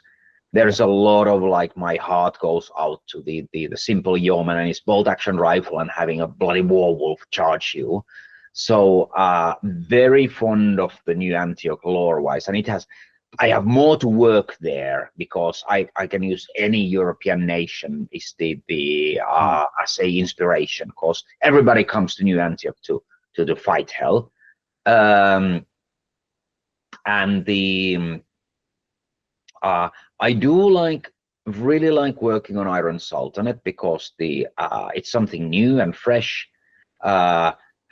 There's a lot of, like, my heart goes out to the simple yeoman and his bolt action rifle and having a bloody werewolf charge you. So very fond of the New Antioch lore wise, and it has I have more to work there because I can use any European nation is as a inspiration, because everybody comes to New Antioch to the fight hell. And I do really like working on Iron Sultanate because it's something new and fresh.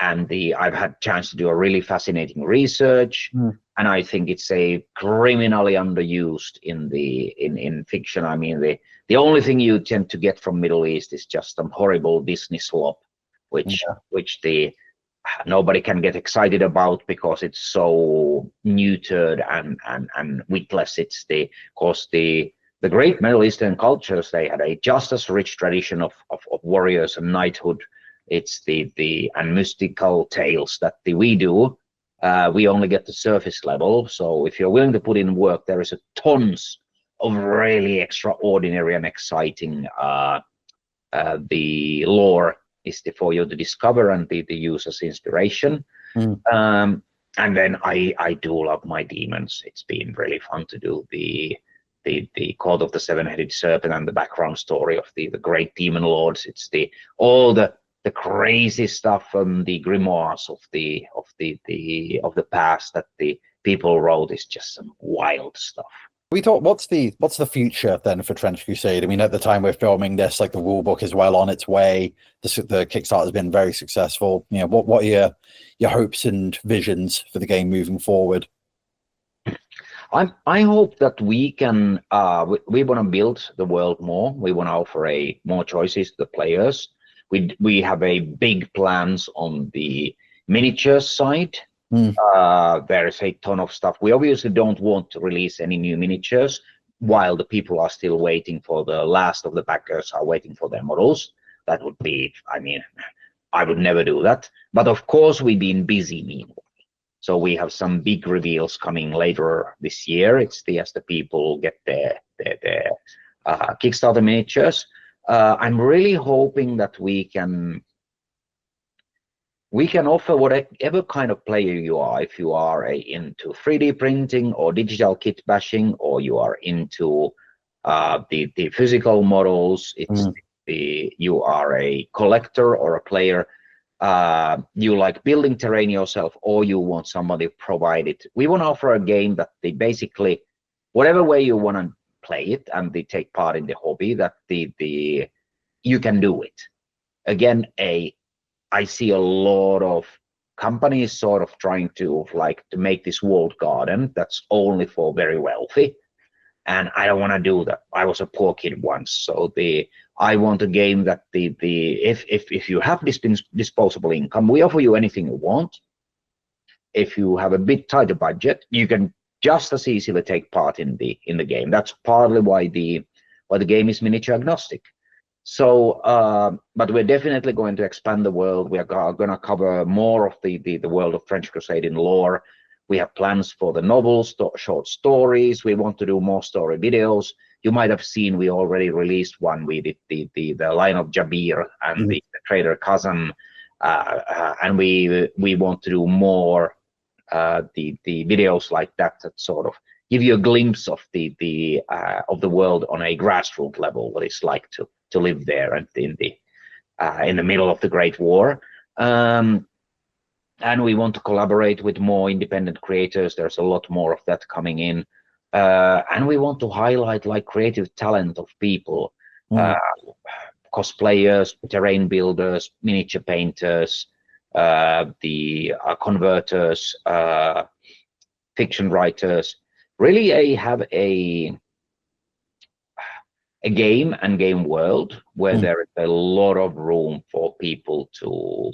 And I've had chance to do a really fascinating research, and I think it's a criminally underused in fiction. I mean, the only thing you tend to get from Middle East is just some horrible Disney slop, which nobody can get excited about because it's so neutered and witless. It's because the great Middle Eastern cultures, they had a just as rich tradition of warriors and knighthood. It's and mystical tales that we do. We only get the surface level. So if you're willing to put in work, there is tons of really extraordinary and exciting the lore is for you to discover and the use as inspiration. And then I do love my demons. It's been really fun to do the Cult of the Seven-Headed Serpent and the background story of the great demon lords. It's all the crazy stuff from the grimoires of the past that the people wrote is just some wild stuff. We thought, what's the future then for Trench Crusade? I mean, at the time we're filming this, like the rule book is well on its way. The Kickstarter has been very successful. You know, what are your hopes and visions for the game moving forward? I hope that we can we want to build the world more. We want to offer more choices to the players. We have a big plans on the miniatures side. There is a ton of stuff. We obviously don't want to release any new miniatures while the people are still waiting for the last of the backers are waiting for their models. That would be, I mean, I would never do that. But of course, we've been busy meanwhile. So we have some big reveals coming later this year. It's as the people get their Kickstarter miniatures. I'm really hoping that we can offer whatever kind of player you are. If you are into 3D printing or digital kit bashing, or you are into the physical models, you are a collector or a player, you like building terrain yourself, or you want somebody to provide it. We want to offer a game that they basically, whatever way you want to play it and they take part in the hobby, that you can do it. Again, I see a lot of companies sort of trying to make this walled garden that's only for very wealthy, and I don't want to do that. I was a poor kid once, so I want a game that if you have disposable income, we offer you anything you want. If you have a bit tighter budget, you can just as easily take part in the game. That's partly why the game is miniature agnostic. So, but we're definitely going to expand the world. We are going to cover more of the world of Trench Crusade in lore. We have plans for the novels, short stories. We want to do more story videos. You might have seen we already released one. We did the Line of Jabir and the Trader Kazan, and we want to do more the videos like that sort of give you a glimpse of the world on a grassroots level, what it's like to live there and in the middle of the Great War. And we want to collaborate with more independent creators. There's a lot more of that coming in. And we want to highlight creative talent of people, cosplayers, terrain builders, miniature painters, the converters, fiction writers. Really have a game and game world where there is a lot of room for people to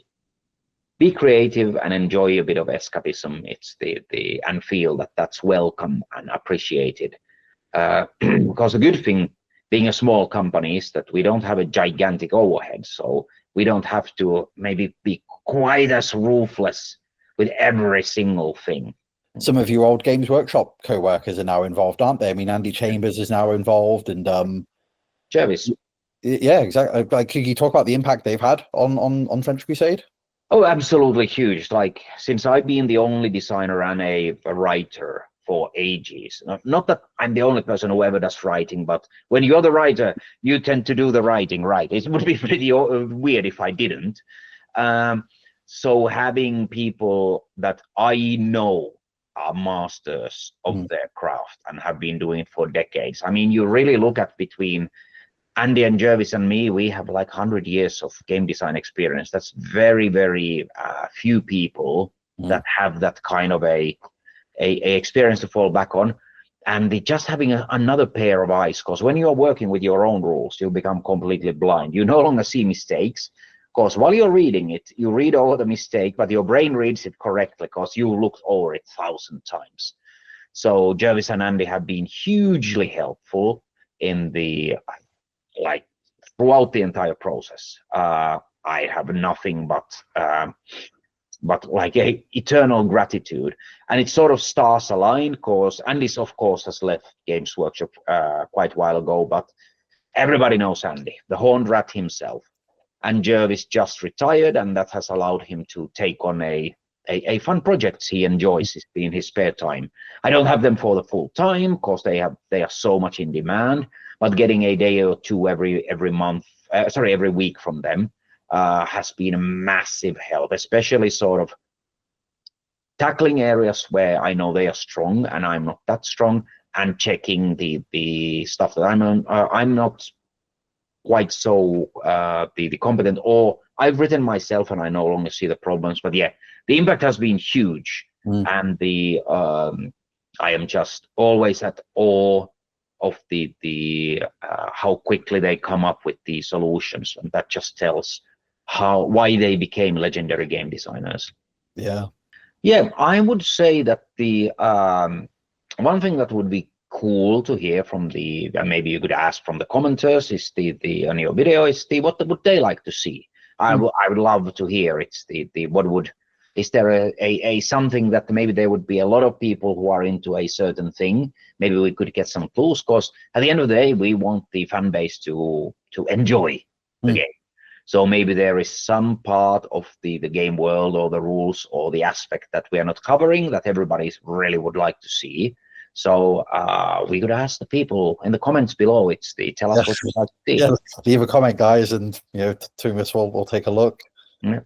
be creative and enjoy a bit of escapism. It's and feel that that's welcome and appreciated. Because the good thing being a small company is that we don't have a gigantic overhead, so we don't have to maybe be quite as ruthless with every single thing. Some of your old Games Workshop co-workers are now involved, aren't they? I mean, Andy Chambers is now involved, and Jervis. Yeah, exactly. Could you talk about the impact they've had on Trench Crusade? Oh, absolutely huge. Since I've been the only designer and a writer for ages. Not that I'm the only person who ever does writing, but when you're the writer, you tend to do the writing, right? It would be pretty weird if I didn't. So having people that I know are masters of their craft and have been doing it for decades. I mean, you really look at between Andy and Jervis and me, we have like 100 years of game design experience. That's very, very few people that have that kind of a experience to fall back on. And just having another pair of eyes, because when you're working with your own rules, you become completely blind. You no longer see mistakes, because while you're reading it, you read over the mistake, but your brain reads it correctly because you looked over it 1,000 times. So Jervis and Andy have been hugely helpful in the throughout the entire process. I have nothing but like a eternal gratitude, and it's sort of stars aligned because Andy's of course has left Games Workshop quite a while ago, but everybody knows Andy, the horned rat himself, and Jervis just retired, and that has allowed him to take on a fun projects he enjoys in his spare time. I don't have them for the full time because they are so much in demand, but getting a day or two every week from them has been a massive help, especially sort of tackling areas where I know they are strong and I'm not that strong, and checking the stuff that I'm not quite so the competent, or I've written myself and I no longer see the problems. But yeah, the impact has been huge, and I am just always at awe of the how quickly they come up with the solutions, and that just tells why they became legendary game designers. Yeah, I would say that the one thing that would be cool to hear from maybe you could ask from the commenters is on your video is what would they like to see. I would love to hear. It's is there a something that maybe there would be a lot of people who are into a certain thing. Maybe we could get some clues, because at the end of the day we want the fan base to enjoy the game. So maybe there is some part of the game world or the rules or the aspect that we are not covering that everybody really would like to see. So we could ask the people in the comments below. Tell us what you'd like to see. Yeah, leave a comment, guys, and Tuomas will take a look. Yeah.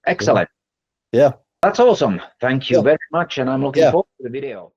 Excellent. Yeah, that's awesome. Thank you very much, and I'm looking forward to the video.